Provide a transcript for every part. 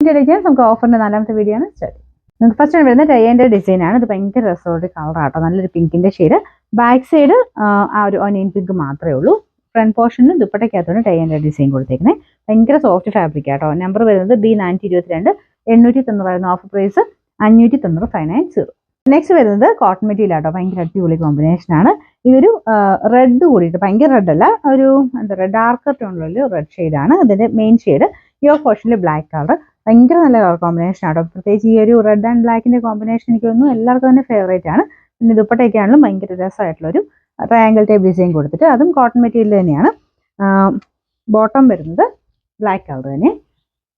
ഇതിൻ്റെ ഡിസൈൻസ് നമുക്ക് ഓഫറിൻ്റെ 4ാമത്തെ വീഡിയോ ആണ് സ്റ്റാർട്ട്. നമുക്ക് ഫസ്റ്റ് വരുന്ന ടൈൻ്റെ ഡിസൈനാണ്. ഇത് ഭയങ്കര രസമുള്ള കളറാട്ടോ, നല്ലൊരു പിങ്കിൻ്റെ ഷെയ്ഡ്. ബാക്ക് സൈഡ് ആ ഒരു ഒനിയൻ പിങ്ക് മാത്രമേ ഉള്ളൂ. ഫ്രണ്ട് പോർഷനിൽ ദുപ്പട്ടയ്ക്കകത്താണ് ടൈൻ്റെ ഡിസൈൻ കൊടുത്തേക്കുന്നത്. ഭയങ്കര സോഫ്റ്റ് ഫാബ്രിക് ആട്ടോ. നമ്പർ വരുന്നത് B422, 890 ഓഫ് പ്രൈസ് 590 590. നെക്സ്റ്റ് വരുന്നത് കോട്ടൺ മെറ്റീരിയൽ ആട്ടോ. ഭയങ്കര അടിപൊളി കോമ്പിനേഷൻ ആണ്. ഇതൊരു റെഡ് കൂടിയിട്ട്, ഭയങ്കര റെഡ് അല്ല, ഒരു എന്താ പറയുക ഡാർക്കർ ടോണിലുള്ള റെഡ് ഷെയ്ഡാണ്. അതിൻ്റെ മെയിൻ ഷെയ്ഡ് യോ പോർഷനിൽ ബ്ലാക്ക് കളർ. ഭയങ്കര നല്ല കളർ കോമ്പിനേഷൻ ആട്ടോ. പ്രത്യേകിച്ച് ഈ ഒരു റെഡ് ആൻഡ് ബ്ലാക്കിൻ്റെ കോമ്പിനേഷൻ എനിക്ക് തോന്നുന്നു എല്ലാവർക്കും തന്നെ ഫേവറേറ്റ് ആണ്. പിന്നെ ദുപ്പട്ടയൊക്കെ ആണെങ്കിലും ഭയങ്കര രസമായിട്ടുള്ളൊരു ട്രയാങ്കിൾ ടൈപ്പ് ഡിസൈൻ കൊടുത്തിട്ട്, അതും കോട്ടൺ മെറ്റീരിയൽ തന്നെയാണ്. ബോട്ടം വരുന്നത് ബ്ലാക്ക് കളർ തന്നെ,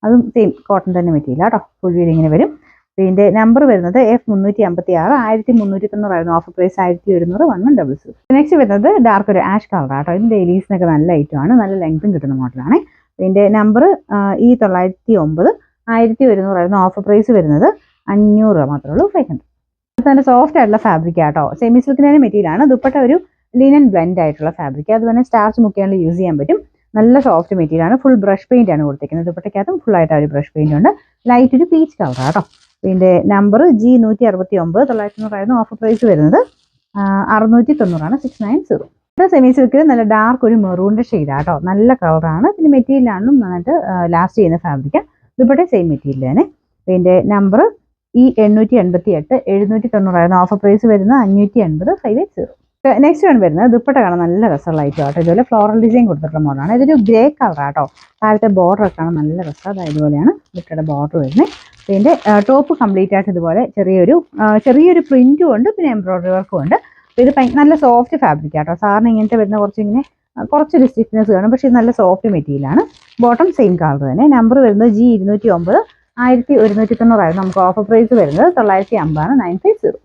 അതും സെയിം കോട്ടൺ തന്നെ മെറ്റീരിയൽ ആട്ടോ. ഫുൾ വീൽ ഇങ്ങനെ വരും. ഇതിൻ്റെ നമ്പർ വരുന്നത് F356, 1390 ഓഫർ പ്രൈസ് 1100 1100. നെക്സ്റ്റ് വരുന്നത് ഡാർക്ക് ഒരു ആഷ് കളർ ആട്ടോ. ഇത് ഡെയിലീസിനൊക്കെ നല്ല ഐറ്റമാണ്, നല്ല ലെങ്ത്തും കിട്ടുന്ന മോഡലാണ്. ഇതിൻ്റെ നമ്പർ E909, 1100 ഓഫർ പ്രൈസ് വരുന്നത് 500 മാത്രമേ ഉള്ളൂ, 500. നല്ല സോഫ്റ്റ് ആയിട്ടുള്ള ഫാബ്രിക് ആട്ടോ. സെമി സിൽക്കിൻ്റെ മെറ്റീരിയൽ ആണ്. ദുപ്പട്ട ഒരു ലിനൻ ബ്ലെൻഡ് ആയിട്ടുള്ള ഫാബ്രിക്, അത് തന്നെ സ്റ്റാർച്ച് മുക്കിയാണ്ട് യൂസ് ചെയ്യാൻ പറ്റും. നല്ല സോഫ്റ്റ് മെറ്റീരിയൽ ആണ്. ഫുൾ ബ്രഷ് പെയിന്റ് ആണ് കൊടുത്തിരിക്കുന്നത്. ദുപ്പട്ടയ്ക്കകത്തും ഫുൾ ആയിട്ട് ഒരു ബ്രഷ് പെയിന്റ് ഉണ്ട്. ലൈറ്റ് ഒരു പീച്ച് കളർ ആട്ടോ. ഇതിൻ്റെ നമ്പർ G169, 990 ഓഫർ പ്രൈസ് വരുന്നത് 690 690. സെമി സിൽക്കിൽ നല്ല ഡാർക്ക് ഒരു മെറൂണിൻ്റെ ഷെയ്ഡ് ആട്ടോ. നല്ല കളറാണ്. പിന്നെ മെറ്റീരിയലാണെന്നും നന്നായിട്ട് ലാസ്റ്റ് ചെയ്യുന്ന ഫാബ്രിക്. ദുപ്പട്ട സെയിം മെറ്റീരിയൽ തന്നെ. ഇതിൻ്റെ നമ്പർ E888, 790 ഓഫർ പ്രൈസ് വരുന്നത് 580 580. നെക്സ്റ്റ് ആണ് വരുന്നത് ദുപ്പട്ട കാണാൻ നല്ല രസമുള്ള ഐറ്റം ആട്ടോ. ഇതുപോലെ ഫ്ലോറൽ ഡിസൈൻ കൊടുത്തിട്ടുള്ള മോഡലാണ്. ഇതൊരു ഗ്രേ കളർ ആട്ടോ. താഴത്തെ ബോർഡർ ഒക്കെ കാണാൻ നല്ല രസം. അതായത് ഇതുപോലെയാണ് ദുപ്പട്ടയുടെ ബോർഡർ വരുന്നത്. ഇതിൻ്റെ ടോപ്പ് കംപ്ലീറ്റ് ആയിട്ട് ഇതുപോലെ ചെറിയൊരു പ്രിന്റും ഉണ്ട്, പിന്നെ എംബ്രോയിഡറി വർക്കും ഉണ്ട്. ഇത് നല്ല സോഫ്റ്റ് ഫാബ്രിക് ആട്ടോ. സാറിന് ഇങ്ങനത്തെ വരുന്ന കുറച്ചൊരു സ്റ്റിഫ്നെസ് കാണും, പക്ഷേ ഇത് നല്ല സോഫ്റ്റ് മെറ്റീരിയലാണ്. ബോട്ടം സെയിം കളർ തന്നെ. നമ്പർ വരുന്നത് G209, 1190 നമുക്ക് ഓഫർ പ്രൈസ് വരുന്നത് 950 950.